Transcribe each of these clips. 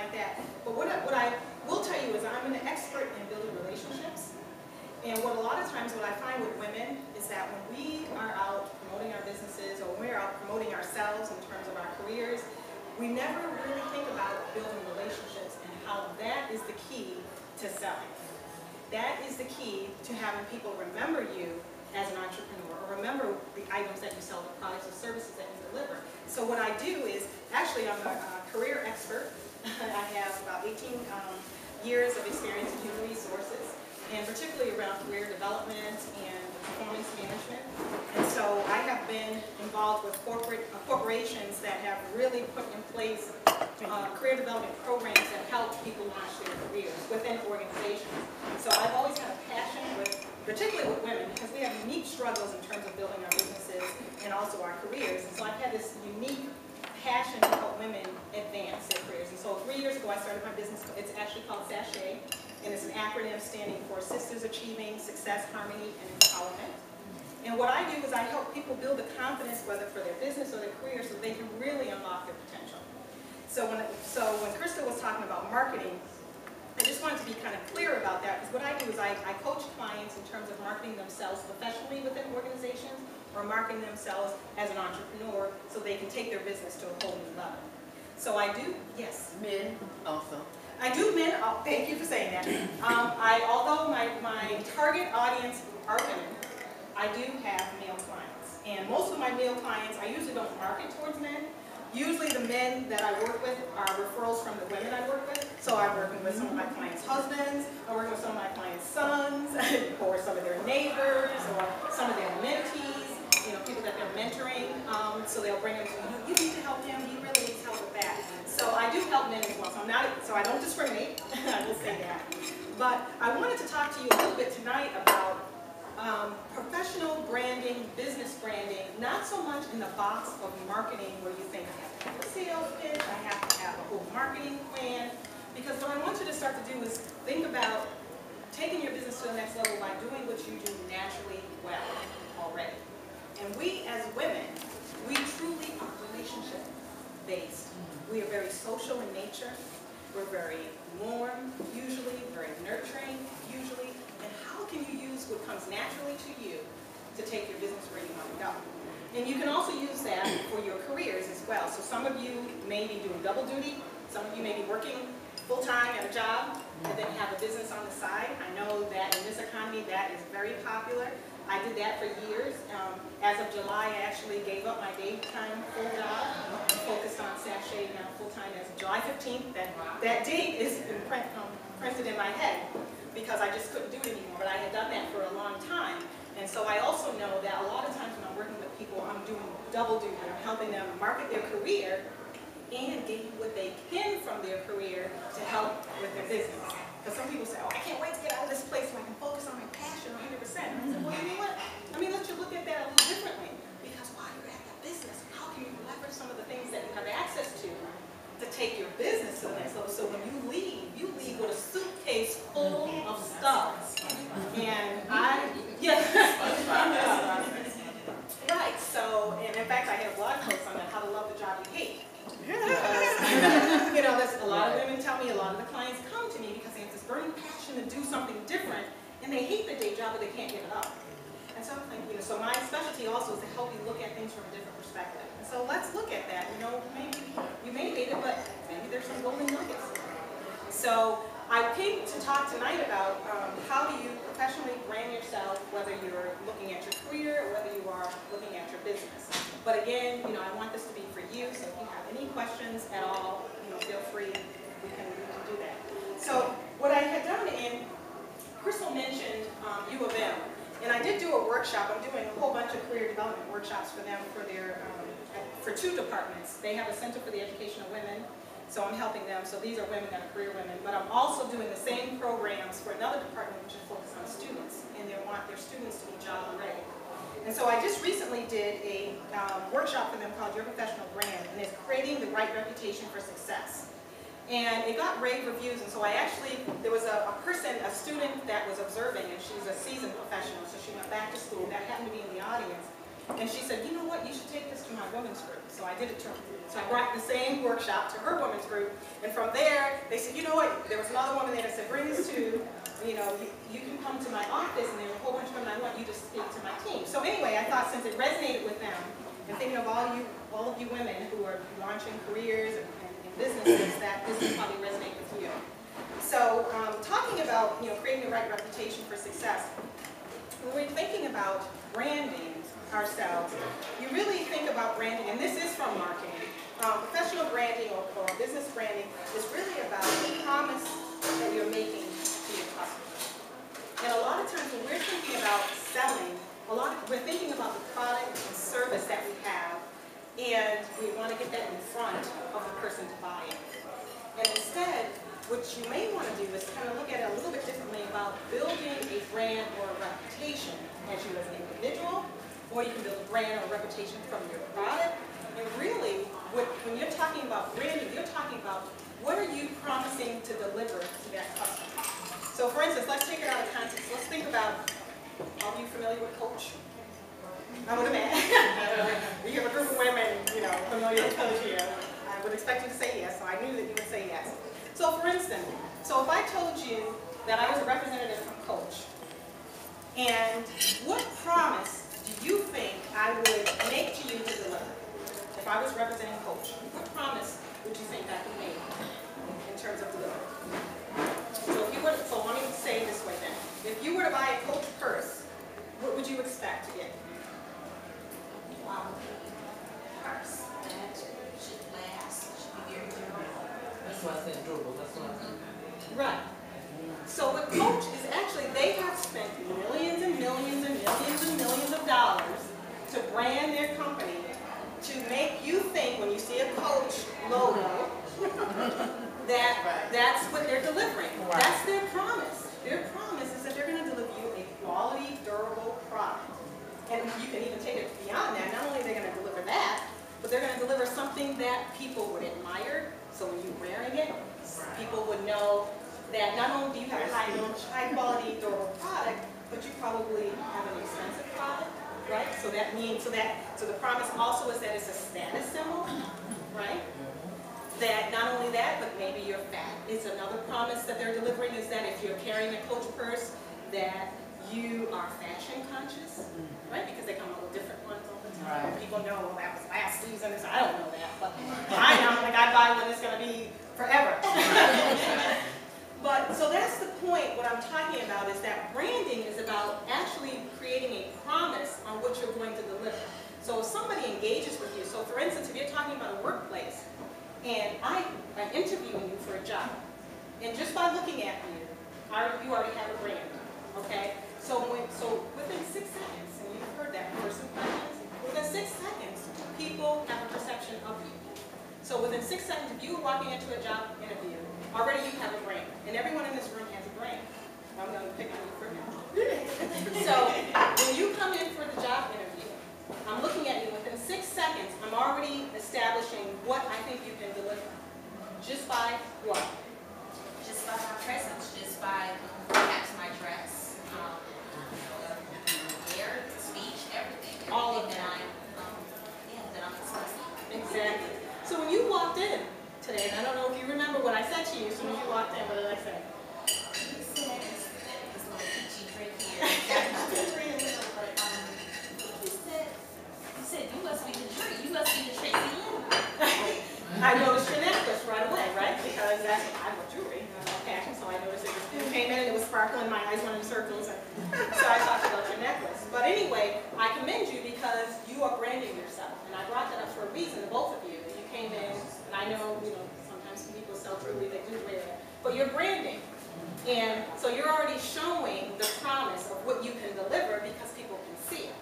like that. But what I will tell you is I'm an expert in building relationships. And what a lot of times what I find with women is that when we are out promoting our businesses or when we're out promoting ourselves in terms of our careers, we never really think about building relationships and how that is the key to selling. That is the key to having people remember you as an entrepreneur or remember the items that you sell, the products or services that you deliver. So what I do is, actually I'm a career expert. I have about 18 years of experience in human resources, and particularly around career development and performance management. And so I have been involved with corporations that have really put in place career development programs that help people launch their careers within organizations. So I've always had a passion particularly with women, because we have unique struggles in terms of building our businesses and also our careers. And so I've had this unique passion to help women advance their careers. And so 3 years ago I started my business. It's actually called Sachet. And it's an acronym standing for Sisters Achieving Success, Harmony, and Empowerment. And what I do is I help people build the confidence, whether for their business or their career, so they can really unlock their potential. So when Krista was talking about marketing, I just wanted to be kind of clear about that, because what I do is I coach clients in terms of marketing themselves professionally within organizations or marketing themselves as an entrepreneur so they can take their business to a whole new level. So I do, yes. Men also. I do men, oh, thank you for saying that. Although my target audience are women, I do have male clients. And most of my male clients, I usually don't market towards men. Usually the men that I work with are referrals from the women I work with. So I'm working with some of my clients' husbands, I'm working with some of my clients' sons, or some of their neighbors, or some of their mentees, people that they're mentoring. So they'll bring them to me, you need to help him, he really needs help with that. So I do help men as well, so I don't discriminate, I will say that. But I wanted to talk to you a little bit tonight about professional branding, business branding, not so much in the box of marketing where you think I have to have a sales pitch, I have to have a whole marketing plan, because what I want you to start to do is think about taking your business to the next level by doing what you do naturally well already. And we as women, we truly are relationship based. We are very social in nature, we're very warm usually, very nurturing usually. And how can you use what comes naturally to you to take your business where you want to go? And you can also use that for your careers as well. So some of you may be doing double duty. Some of you may be working full-time at a job and then have a business on the side. I know that in this economy that is very popular. I did that for years. As of July, I actually gave up my daytime full job and focused on Sachet now full-time as of July 15th. That date is printed in my head, because I just couldn't do it anymore, but I had done that for a long time. And so I also know that a lot of times when I'm working with people, I'm doing double duty. I'm helping them market their career and gain what they can from their career to help with their business. Because some people say, oh, I can't wait to get out of this place so I can focus on my passion 100%. And I said, well, you know what? I mean, let's just look at that a little differently. Because while you're at that business, how can you leverage some of the things that you have access to take your business to the next level? So when you leave with a suitcase full of stuff. And right, so, and in fact, I had a blog post on that, how to love the job you hate. Because, there's a lot of women tell me, a lot of the clients come to me because they have this burning passion to do something different, and they hate the day job, but they can't give it up. And so I'm thinking, so my specialty also is to help you look at things from a different perspective. And so let's look at that. Maybe you may hate it, but maybe there's some golden nuggets. So I came to talk tonight about how do you professionally brand yourself, whether you're looking at your career or whether you are looking at your business. But again, I want this to be for you, so if you have any questions at all, feel free, we can do that. So what I had done, and Crystal mentioned U of M, and I did do a workshop. I'm doing a whole bunch of career development workshops for them for two departments. They have a Center for the Education of Women, so I'm helping them. So these are women that are career women, but I'm also doing the same programs for another department which is focused on students, and they want their students to be job ready. And so I just recently did a workshop for them called Your Professional Brand, and it's creating the right reputation for success. And it got rave reviews, and so there was a student that was observing, and she's a seasoned professional, so she went back to school, that happened to be in the audience. And she said, you know what, you should take this to my women's group. So I did it to her. So I brought the same workshop to her women's group. And from there, they said, you know what, there was another woman there that said, bring this to, you know, you can come to my office, and there are a whole bunch of women, I want you to speak to my team. So anyway, I thought since it resonated with them, and thinking of all of you women who are launching careers and businesses, that this will probably resonate with you. So talking about, you know, creating the right reputation for success, when we're thinking about branding ourselves, you really think about branding, and this is from marketing. Professional branding or business branding is really about the promise that you're making to your customers. And a lot of times when we're thinking about selling, we're thinking about the product and service that we have, and we want to get that in front of the person to buy it. And instead, what you may want to do is kind of look at it a little bit differently about building a brand or a reputation as you as an individual, or you can build a brand or a reputation from your product. And really, when you're talking about branding, you're talking about what are you promising to deliver to that customer. So for instance, let's take it out of context. Let's think about, are you familiar with Coach? I would imagine. We have a group of women, you know, familiar with Coach here. I would expect you to say yes, so I knew that you would say yes. So for instance, if I told you that I was a representative from Coach, and what promise do you think I would make to you to deliver? If I was representing Coach, what promise would you think I could make in terms of delivery? So let me say it this way then. If you were to buy a Coach purse, what would you expect to get? Purse that should last, should be very durable. That's why I said durable. That's what I said. Right. So what Coach is actually, they have spent millions and millions and millions and millions of dollars to brand their company to make you think when you see a Coach logo that that's what they're delivering. Right. That's their promise. Their promise is that they're going to deliver you a quality, durable product. And you can even take it beyond that. Not only are they going to deliver that, but they're going to deliver something that people would admire. So when you're wearing it, people would know that not only do you have a high quality, durable product, but you probably have an expensive product, right? So that means, so the promise also is that it's a status symbol, right? That not only that, but maybe you're fat. It's another promise that they're delivering is that if you're carrying a Coach purse, that you are fashion conscious, right? Because they come out with different ones all the time. Right. People know, well, that was last season, so I don't know that, but I know, like I buy one that's going to be forever. But, so that's the point. What I'm talking about is that branding is about actually creating a promise on what you're going to deliver. So if somebody engages with you, so for instance, if you're talking about a workplace, and I'm interviewing you for a job, and just by looking at you, you already have a brand, okay? So within 6 seconds, and you've heard that first impressions, within 6 seconds, people have a perception of you. So within 6 seconds, if you were walking into a job interview, already you have a brand, and everyone in this room has a brand. I'm going to pick on you for now. So when you come in for the job interview, I'm looking at you. Within 6 seconds, I'm already establishing what I think you can deliver. Just by what? Just by my presence, just by perhaps my dress, hair, speech, everything. All of that that. that I'm discussing. Exactly. So when you walked in today, and I don't know if you remember what I said to you as soon as you walked in, what did I say? You said this little peachy drink here. You said you must be the drink. You must be the Tracy Lynn. I noticed your necklace right away, right? Because that's I love jewelry, fashion, so I noticed it came in and it was sparkling, my eyes went in circles, and so I talked about your necklace. But anyway, I commend you because you are branding yourself, and I brought that up for a reason, the both of you. You came in, and I know, sometimes people sell jewelry, they do wear it, but you're branding. And so you're already showing the promise of what you can deliver because people can see it.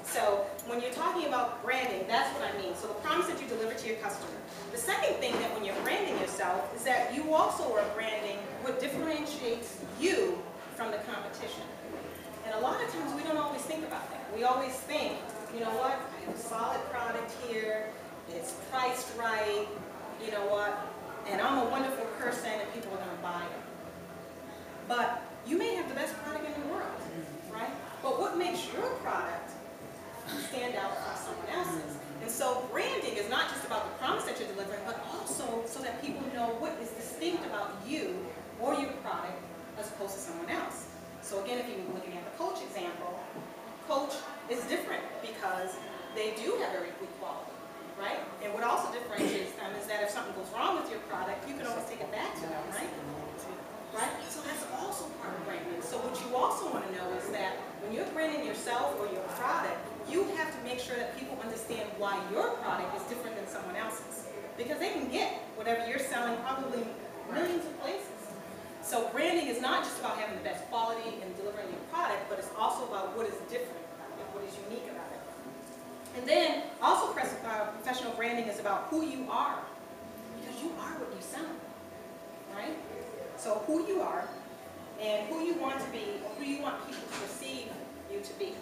So when you're talking about branding, that's what I mean. So the promise that you deliver to your customer. The second thing that when you're branding yourself is that you also are branding what differentiates you from the competition. And a lot of times we don't always think about that. We always think, you know what, I have a solid product here, it's priced right, you know what, and I'm a wonderful person and people are going to buy it. But you may have the best product in the world, right? But what makes your product stand out from someone else's. And so branding is not just about the promise that you're delivering, but also so that people know what is distinct about you or your product as opposed to someone else. So again, if you're looking at the Coach example, Coach is different because they do have very good quality, right? And what also differentiates them is that if something goes wrong with your product, you can always take it back to them, right? Right? So that's also part of branding. So what you also want to know is that when you're branding yourself or your product, you have to make sure that people understand why your product is different than someone else's. Because they can get whatever you're selling probably millions of places. So branding is not just about having the best quality and delivering your product, but it's also about what is different about it, what is unique about it. And then also professional branding is about who you are. Because you are what you sell, right? So who you are and who you want to be, or who you want people to perceive you to be.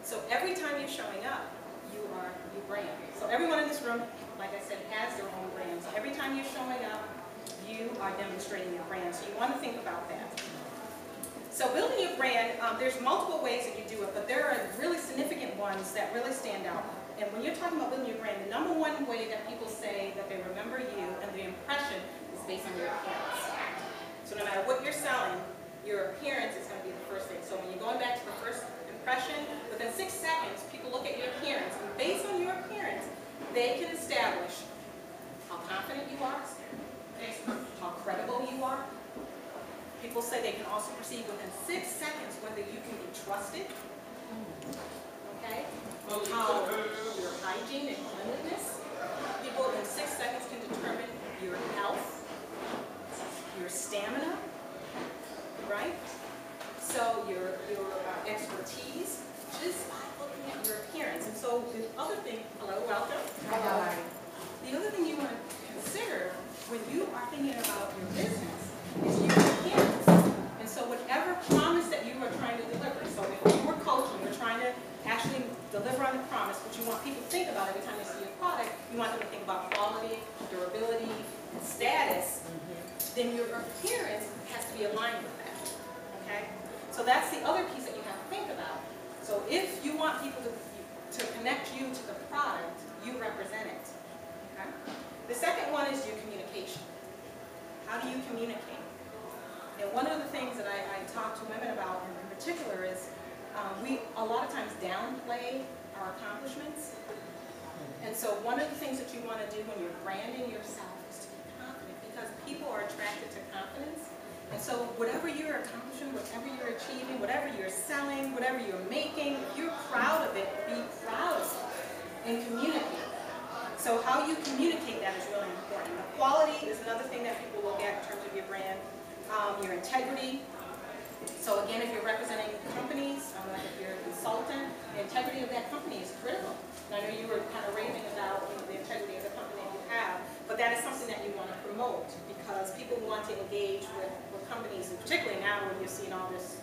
So every time you're showing up, you brand. So everyone in this room, like I said, has their own brand. So every time you're showing up, you are demonstrating your brand. So you want to think about that. So building your brand, there's multiple ways that you do it, but there are really significant ones that really stand out. And when you're talking about building your brand, the number one way that people say that they remember you and the impression is based on your appearance. So no matter what you're selling, your appearance is going to be the first thing. So when you're going back to the first impression, within 6 seconds, people look at your appearance, and based on your appearance, they can establish how confident you are, how credible you are. People say they can also perceive within 6 seconds whether you can be trusted. Okay? How your hygiene and cleanliness. People in 6 seconds can determine your health, your stamina, right? So your expertise, just by looking at your appearance. And so the other thing, hello, welcome. Hello. The other thing you want to consider when you are thinking about your business is your appearance. And so whatever promise that you are trying to deliver, so if you were coaching, you're trying to actually deliver on the promise, what you want people to think about every time they see your product, you want them to think about quality, durability, and status, then your appearance has to be aligned with that, okay? So that's the other piece that you have to think about. So if you want people to connect you to the product, you represent it, okay? The second one is your communication. How do you communicate? And one of the things that I talk to women about in particular is we a lot of times downplay our accomplishments. And so one of the things that you want to do when you're branding yourself is to be confident, because people are attracted to confidence. And so whatever you're accomplishing, whatever you're achieving, whatever you're selling, whatever you're making, if you're proud of it, be proud of it and communicate. So how you communicate that is really important. The quality is another thing that people look at in terms of your brand. Your integrity. So again, if you're representing companies, like if you're a consultant, the integrity of that company is critical. And I know you were kind of raving about the integrity of the company that you have, but that is something that you want to promote because people want to engage with companies, and particularly now when you're seeing all this,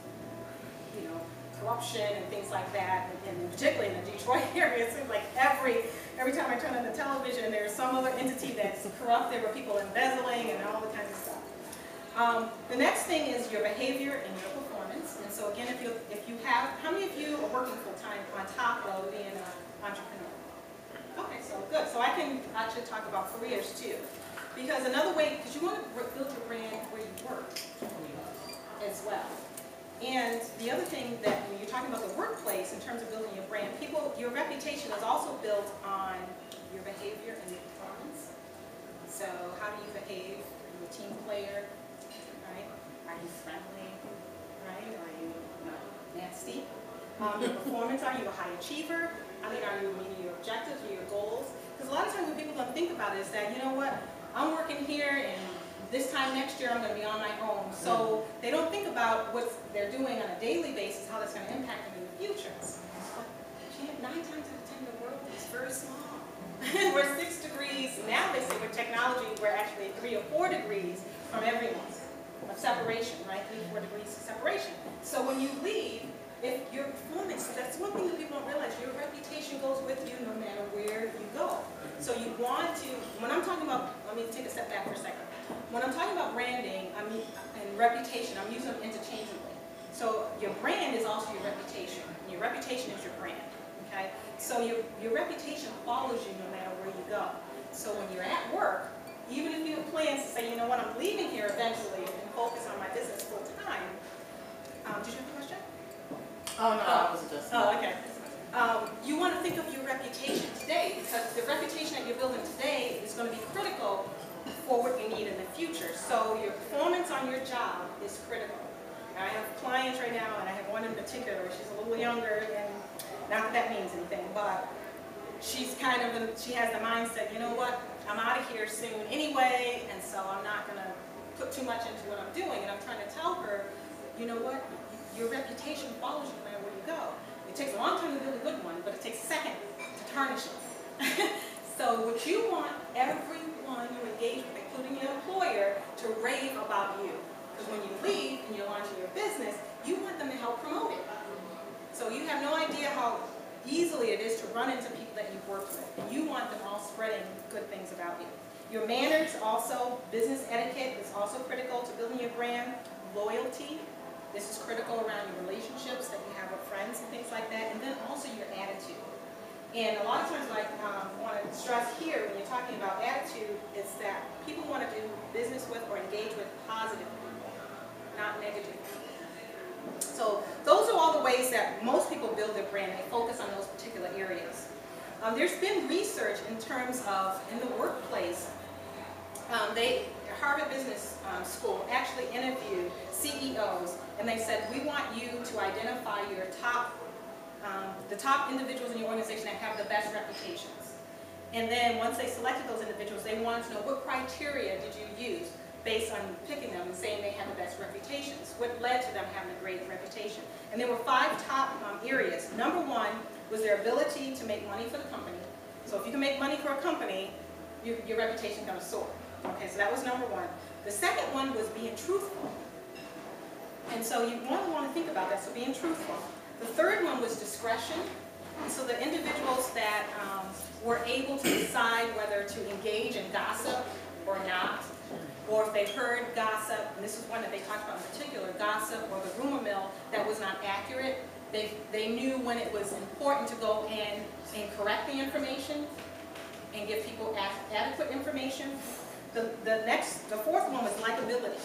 corruption and things like that, and particularly in the Detroit area, it seems like every time I turn on the television, there's some other entity that's corrupt. There were people embezzling and all the kinds of stuff. The next thing is your behavior and your performance. And so again, if you have, how many of you are working full time on top of being an entrepreneur? Okay, so good. So I can actually talk about careers too. Because another way, because you want to build your brand where you work as well. And the other thing that when you're talking about the workplace in terms of building your brand, your reputation is also built on your behavior and your performance. So how do you behave? Are you a team player? Right? Are you friendly? Right? Are you nasty? Your performance, are you a high achiever? Are you meeting your objectives or your goals? Because a lot of times what people don't think about is that, you know what, I'm working here and this time next year I'm going to be on my own. So they don't think about what they're doing on a daily basis, how that's going to impact them in the future. But 9 times out of 10 the world is very small. We're 6 degrees, now they say with technology we're actually 3 or 4 degrees from everyone of separation, right? 3 or 4 degrees of separation. So when you leave, if your performance, that's one thing that people don't realize, your reputation goes with you no matter where you go. So you want to, when I'm talking about, let me take a step back for a second. When I'm talking about branding, and reputation, I'm using them interchangeably. So your brand is also your reputation, and your reputation is your brand, okay? So your reputation follows you no matter where you go. So when you're at work, even if you have plans to say, you know what, I'm leaving here eventually and focus on my business full time. Did you have a question? Oh, no, I was just. Oh, okay. You want to think of your reputation today, because the reputation that you're building today is going to be critical for what you need in the future. So your performance on your job is critical. Now, I have clients right now, and I have one in particular. She's a little younger, and not that that means anything, but she's kind of, she has the mindset, you know what, I'm out of here soon anyway, and so I'm not going to put too much into what I'm doing. And I'm trying to tell her, you know what, your reputation follows you no matter where you go. It takes a long time to build a good one, but it takes a second to tarnish it. So what you want everyone you engage with, including your employer, to rave about you. Because when you leave and you're launching your business, you want them to help promote it. So you have no idea how easily it is to run into people that you've worked with. And you want them all spreading good things about you. Your manners also, business etiquette is also critical to building your brand. Loyalty. This is critical around your relationships that you have with friends and things like that. And then also your attitude. And a lot of times what I want to stress here when you're talking about attitude is that people want to do business with or engage with positive people, not negative people. So those are all the ways that most people build their brand. They focus on those particular areas. There's been research in terms of, in the workplace, Harvard Business School actually interviewed CEOs, and they said, we want you to identify your the top individuals in your organization that have the best reputations. And then once they selected those individuals, they wanted to know what criteria did you use based on picking them and saying they have the best reputations. What led to them having a great reputation? And there were 5 top areas. Number 1 was their ability to make money for the company. So if you can make money for a company, your reputation is going to soar. Okay, so that was number 1. The second one was being truthful. And so you want to think about that, so being truthful. The third one was discretion. And so the individuals that were able to decide whether to engage in gossip or not, or if they've heard gossip, and this is one that they talked about in particular, gossip or the rumor mill that was not accurate, they knew when it was important to go in and correct the information and give people adequate information. The fourth one was likability.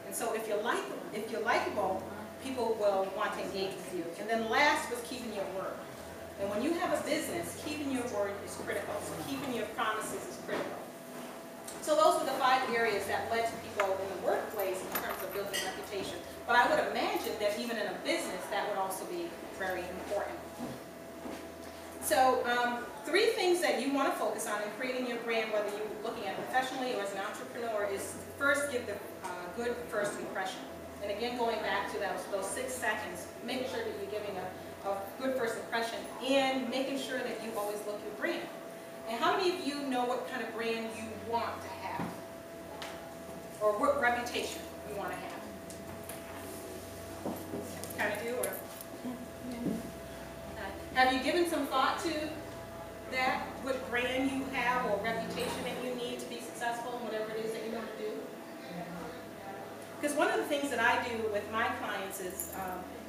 And so if you're likable, people will want to engage with you. And then last was keeping your word. And when you have a business, keeping your word is critical. So keeping your promises is critical. So those were the 5 areas that led to people in the workplace in terms of building a reputation. But I would imagine that even in a business, that would also be very important. So 3 things that you want to focus on in creating your brand, whether you're looking at it professionally or as an entrepreneur, is first give the good first impression. And again, going back to those 6 seconds, making sure that you're giving a good first impression and making sure that you always look your brand. And how many of you know what kind of brand you want to have? Or what reputation you want to have? Kind of do, or? Have you given some thought to that? What brand you have or reputation that you need to be successful in whatever it is that you want to do? Because one of the things that I do with my clients is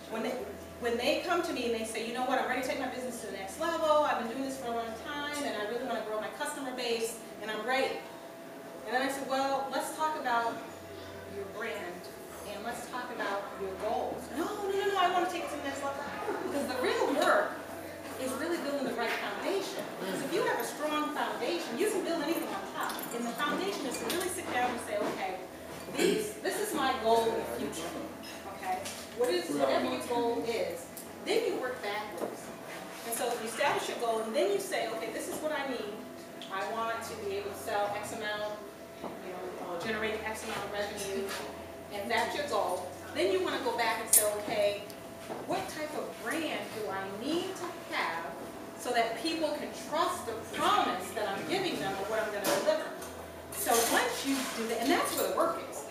when they come to me and they say, you know what, I'm ready to take my business to the next level, I've been doing this for a long time, and I really want to grow my customer base, and I'm ready. And then I said, well, let's talk about your brand, and let's talk about your goals. No, I want to take it to the next level. Because the real work is really building the right foundation. Because if you have a strong foundation, you can build anything on top. And the foundation is to really sit down and say, okay, this is my goal in the future. Okay? Whatever your goal is, then you work backwards. And so you establish your goal, and then you say, okay, this is what I need. I want to be able to sell X amount, generate X amount of revenue, and that's your goal. Then you want to go back and say, okay, what type of brand do I need to have so that people can trust the promise that I'm giving them of what I'm going to deliver? So once you do that, and that's where the work is,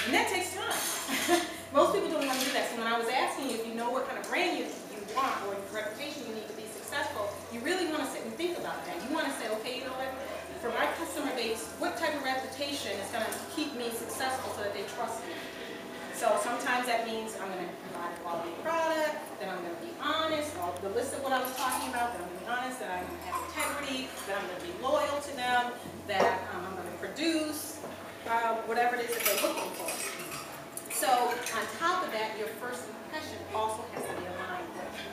and that takes time. Most people don't want to do that. So when I was asking you if you know what kind of brand you want or reputation you need to be successful, you really want to sit and think about that. You want to say, okay, you know what, for my customer base, what type of reputation is going to keep me successful so that they trust me? So sometimes that means I'm going to provide a quality product, that I'm going to be honest, all the list of what I was talking about, that I'm going to be honest, that I'm going to have integrity, that I'm going to be loyal to them, that I'm going to produce whatever it is that they're looking for. So on top of that, your first impression also has to be aligned with it.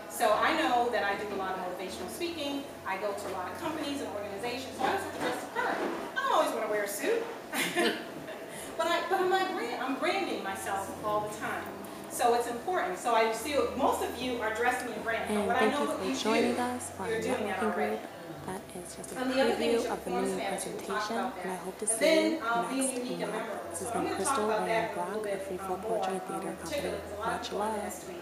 So I know that I do a lot of motivational speaking. I go to a lot of companies and organizations. So I was dressed superb. I don't always want to wear a suit. But I'm branding myself all the time. So it's important. So I see most of you are dressing in branding. And But thank I know you what for you joining do. us for our You're doing that networking already. group. That is just a And the other thing is preview your of the performance mini management. We'll talk presentation, about and I that. hope to And see then you being next unique and month. memorable. This So has I'm been going to talk Crystal about and that a Brock little of bit Free Flow more Poetry and Theater Company. particularly, because a lot of Much people have love. asked me